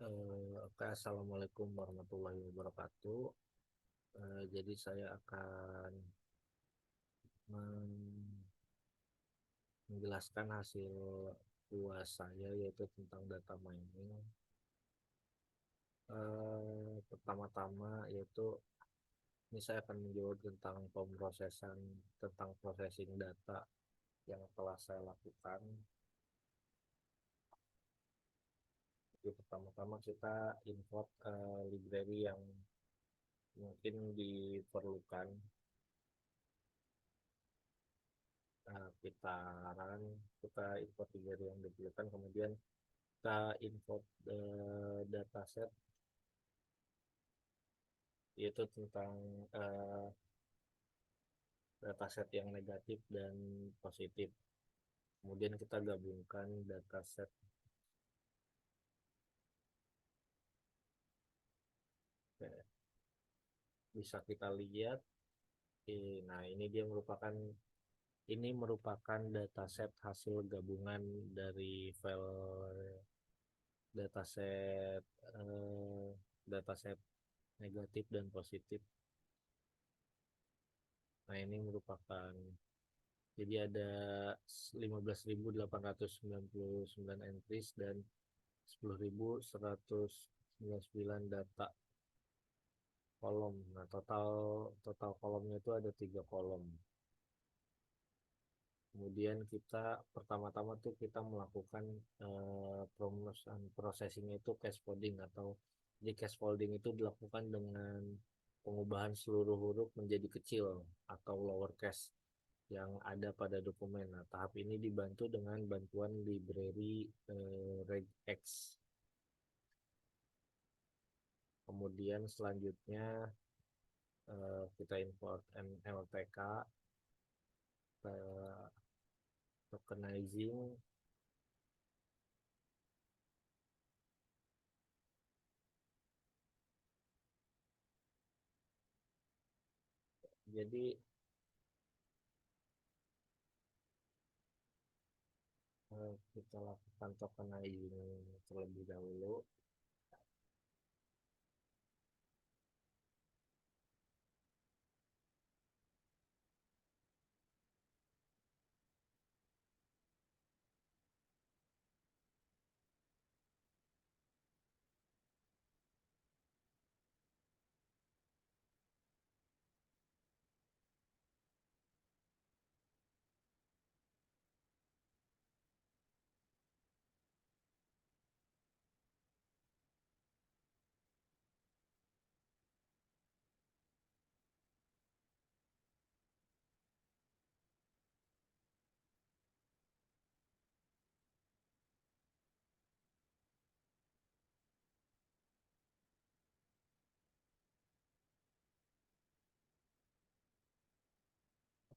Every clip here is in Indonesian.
Oke, Assalamualaikum warahmatullahi wabarakatuh. Jadi saya akan men- menjelaskan hasil UAS saya yaitu tentang data mining. Pertama-tama yaitu ini saya akan menjawab tentang pemrosesan tentang processing data yang telah saya lakukan. Jadi pertama-tama kita import library yang mungkin diperlukan. Kita run, kita import library yang diperlukan, kemudian kita import dataset yaitu tentang uh, dataset yang negatif dan positif. Kemudian kita gabungkan dataset. Bisa kita lihat. Nah, ini merupakan dataset hasil gabungan dari file dataset eh, dataset negatif dan positif. Nah, ini merupakan jadi ada 15.899 entries dan 10.199 data kolom. Nah, total total kolomnya itu ada 3 kolom. Kemudian kita pertama-tama tuh kita melakukan processing itu cascoding atau di cascoding itu dilakukan dengan pengubahan seluruh huruf menjadi kecil atau lowercase yang ada pada dokumen. Nah, tahap ini dibantu dengan bantuan library regex. Kemudian selanjutnya kita import MLTK, tokenizing. Jadi kita lakukan tokenizing terlebih dahulu.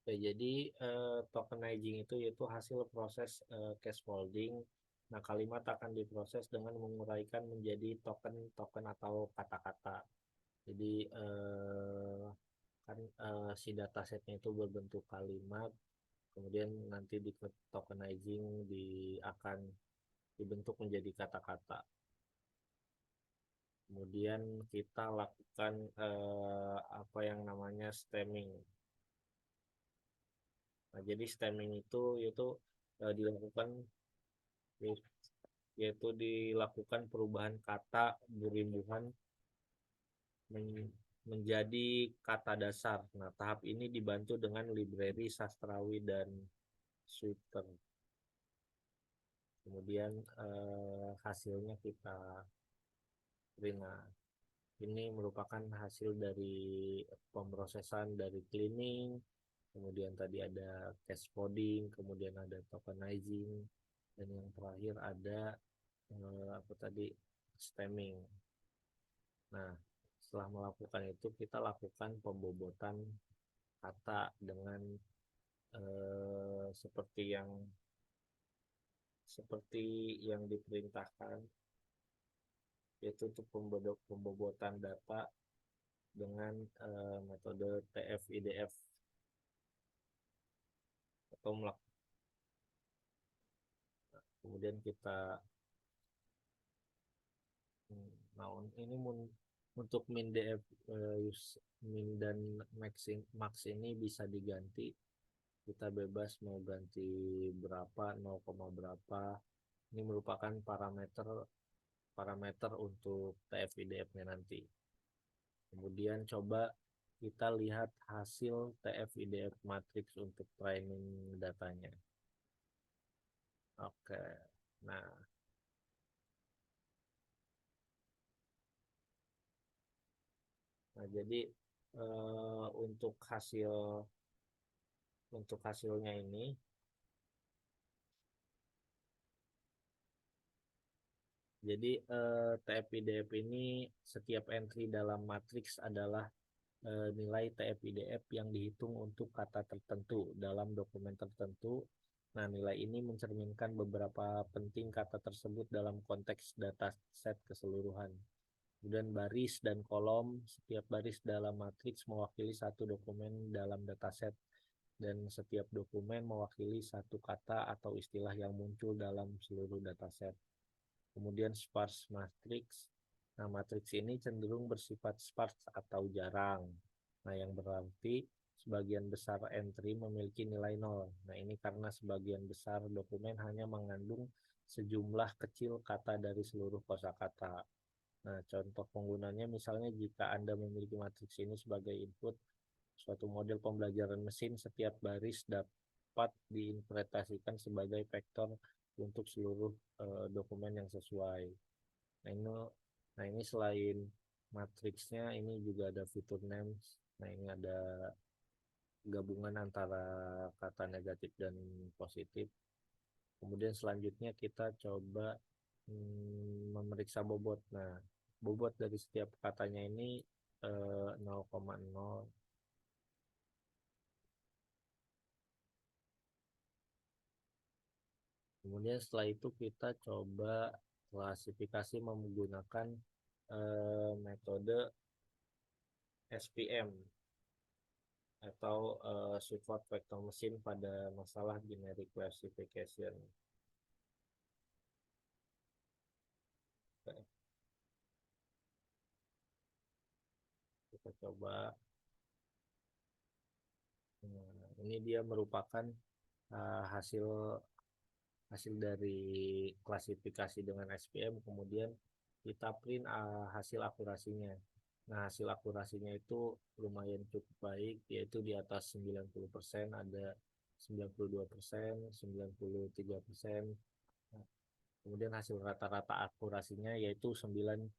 Oke, jadi tokenizing itu yaitu hasil proses scaffolding. Nah, kalimat akan diproses dengan menguraikan menjadi token-token atau kata-kata. Jadi kan si datasetnya itu berbentuk kalimat, kemudian nanti di tokenizing akan dibentuk menjadi kata-kata. Kemudian kita lakukan apa yang namanya stemming. Nah, jadi stemming itu yaitu dilakukan yaitu dilakukan perubahan kata berimbuhan menjadi kata dasar. Nah, tahap ini dibantu dengan library sastrawi dan Switter. Kemudian hasilnya kita print. Nah, ini merupakan hasil dari pemrosesan dari cleaning, kemudian tadi ada cascoding, kemudian ada tokenizing, dan yang terakhir ada apa tadi stemming. Nah, setelah melakukan itu kita lakukan pembobotan kata dengan seperti yang diperintahkan, yaitu untuk pembobotan data dengan metode TF-IDF atau kemudian kita Nah, ini untuk min df min dan max ini bisa diganti. Kita bebas mau ganti berapa, 0, berapa. Ini merupakan parameter parameter untuk TF-IDF-nya nanti. Kemudian coba kita lihat hasil TF-IDF matrix untuk training datanya. Oke. Nah, jadi untuk hasilnya ini, jadi TF-IDF ini setiap entry dalam matriks adalah nilai TF-IDF yang dihitung untuk kata tertentu dalam dokumen tertentu. Nah, nilai ini mencerminkan beberapa penting kata tersebut dalam konteks dataset keseluruhan. Kemudian baris dan kolom, setiap baris dalam matriks mewakili satu dokumen dalam dataset dan setiap dokumen mewakili satu kata atau istilah yang muncul dalam seluruh dataset. Kemudian sparse matrix. Nah, matriks ini cenderung bersifat sparse atau jarang. Nah, yang berarti sebagian besar entry memiliki nilai nol. Nah, ini karena sebagian besar dokumen hanya mengandung sejumlah kecil kata dari seluruh kosakata. Nah, contoh penggunanya misalnya jika Anda memiliki matriks ini sebagai input suatu model pembelajaran mesin, setiap baris dapat diinterpretasikan sebagai vektor untuk seluruh dokumen yang sesuai. Nah ini, selain matriksnya, ini juga ada fitur names. Nah, ini ada gabungan antara kata negatif dan positif. Kemudian selanjutnya kita coba memeriksa bobot. Nah, bobot dari setiap katanya ini 0,0. Kemudian setelah itu kita coba klasifikasi menggunakan metode SPM atau support vector mesin pada masalah generic classification. Oke, kita coba. Nah, ini dia merupakan hasil hasil dari klasifikasi dengan SPM, kemudian kita print hasil akurasinya. Nah, hasil akurasinya itu lumayan cukup baik, yaitu di atas 90%, ada 92%, 93%. Nah, kemudian hasil rata-rata akurasinya yaitu 93%.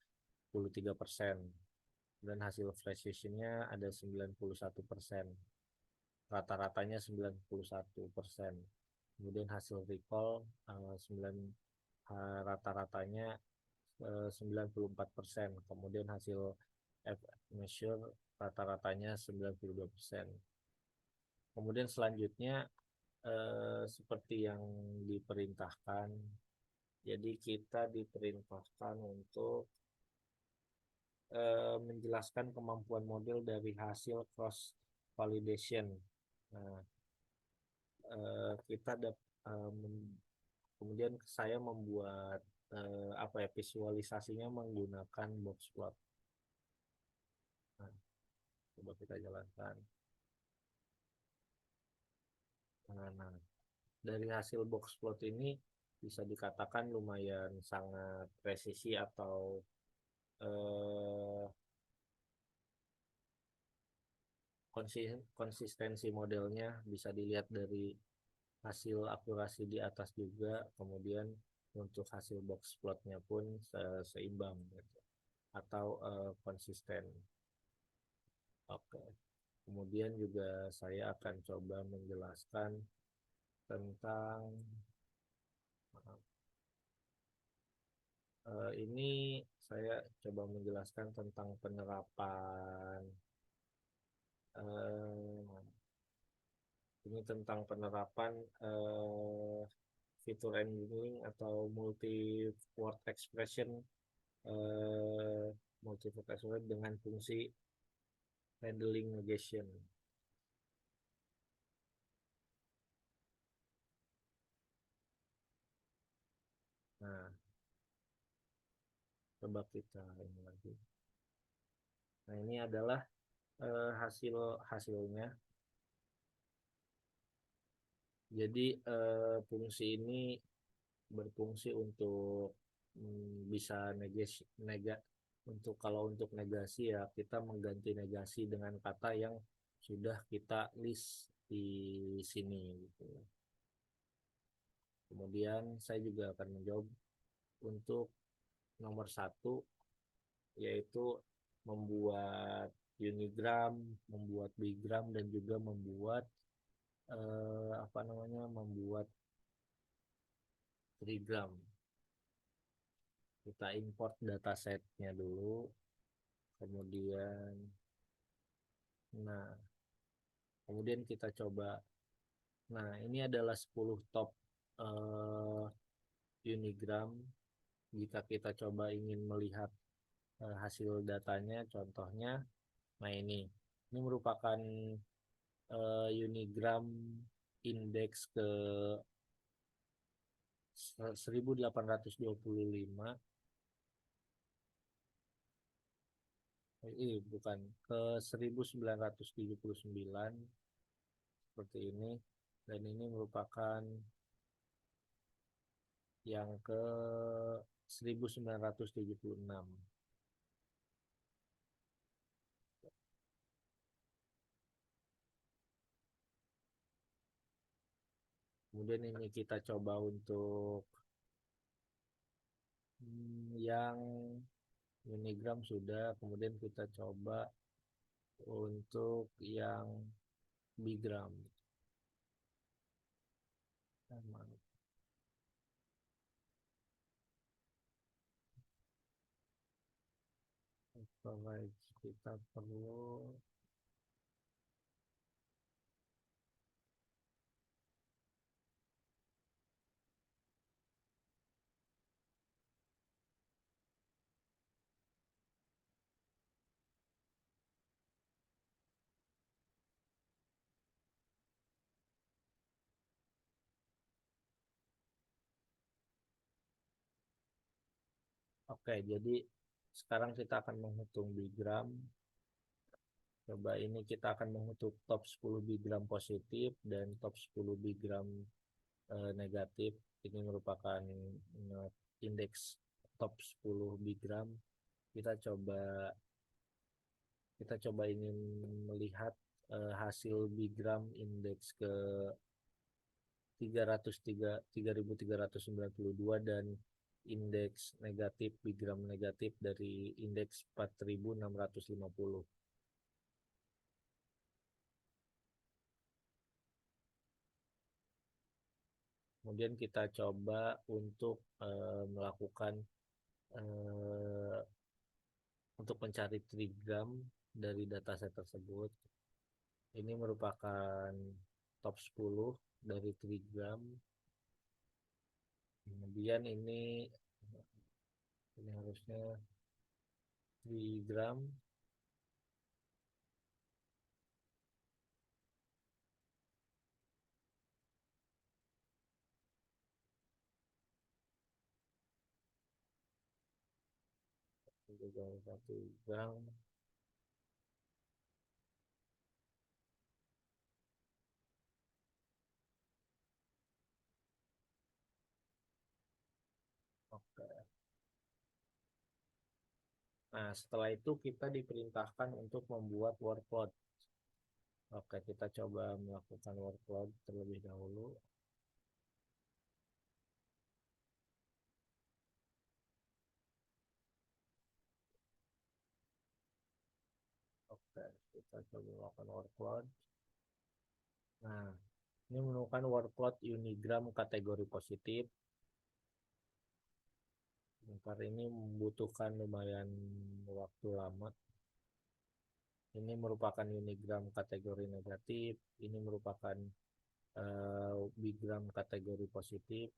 Dan hasil precisionnya ada 91%. Rata-ratanya 91%. Kemudian hasil recall 9 rata-ratanya 94%. Kemudian hasil F measure rata-ratanya 92%. Kemudian selanjutnya seperti yang diperintahkan. Jadi kita diperintahkan untuk menjelaskan kemampuan model dari hasil cross validation. Nah, kita kemudian saya membuat apa ya, visualisasinya menggunakan box plot. Nah, coba kita jalankan. Nah, dari hasil box plot ini bisa dikatakan lumayan sangat presisi atau eh, konsistensi modelnya bisa dilihat dari hasil akurasi di atas juga. Kemudian untuk hasil box plotnya pun seimbang gitu, atau konsisten. Oke. Kemudian juga saya akan coba menjelaskan tentang ini saya coba menjelaskan tentang penerapan eh, ini tentang penerapan fitur engineering atau multi-word expression multi-word expression dengan fungsi handling negation. Nah, coba kita ini lagi. Nah, ini adalah hasilnya. Jadi fungsi ini berfungsi untuk bisa untuk kalau untuk negasi ya kita mengganti negasi dengan kata yang sudah kita list di sini gitu. Kemudian saya juga akan menjawab untuk nomor satu, yaitu membuat unigram, membuat bigram, dan juga membuat apa namanya, membuat trigram. Kita import datasetnya dulu, kemudian nah kemudian kita coba. Nah, ini adalah 10 top eh, unigram. Jika kita coba ingin melihat hasil datanya, contohnya, nah ini merupakan unigram indeks ke 1825. Bukan, ke 1979 seperti ini, dan ini merupakan yang ke 1976. Kemudian ini kita coba untuk yang unigram sudah, kemudian kita coba untuk yang bigram. Baik, kita perlu. Oke, jadi sekarang kita akan menghitung bigram. Coba ini kita akan menghitung top 10 bigram positif dan top 10 bigram negatif. Ini merupakan indeks top 10 bigram. Kita coba kita coba ingin melihat hasil bigram indeks ke 3392 dan indeks negatif bigram negatif dari indeks 4650. Kemudian kita coba untuk melakukan eh, untuk mencari trigram dari dataset tersebut. Ini merupakan top 10 dari trigram. Kemudian ini harusnya trigram. Satu gram. Oke. Nah, setelah itu kita diperintahkan untuk membuat workload. Oke, kita coba melakukan workload terlebih dahulu. Oke, kita coba melakukan workload. Nah, ini menemukan workload unigram kategori positif. Bentar, ini membutuhkan lumayan waktu lama. Ini merupakan unigram kategori negatif. Ini merupakan bigram kategori positif.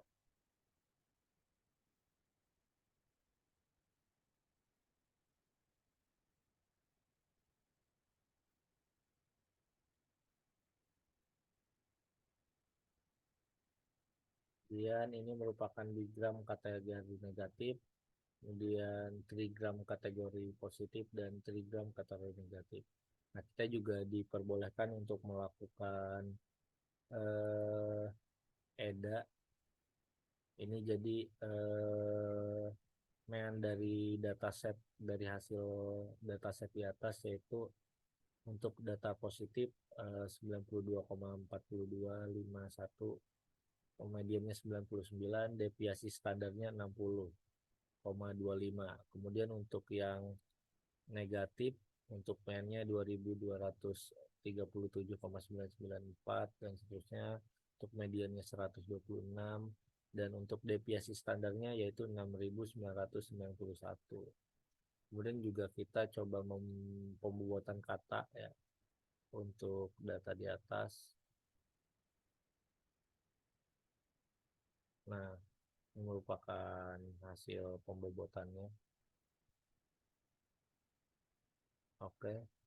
Kemudian ini merupakan bigram kategori negatif. kemudian trigram kategori positif dan trigram kategori negatif. Nah, kita juga diperbolehkan untuk melakukan eh, EDA. Ini jadi dari dataset, dari hasil dataset di atas, yaitu untuk data positif 92,4251, mediannya 99, deviasi standarnya 60,25. Kemudian untuk yang negatif, untuk mean-nya 2237,994 dan seterusnya, untuk mediannya 126, dan untuk deviasi standarnya yaitu 6991. Kemudian juga kita coba pembuatan kata ya untuk data di atas. Nah, ini merupakan hasil pembobotannya. Oke.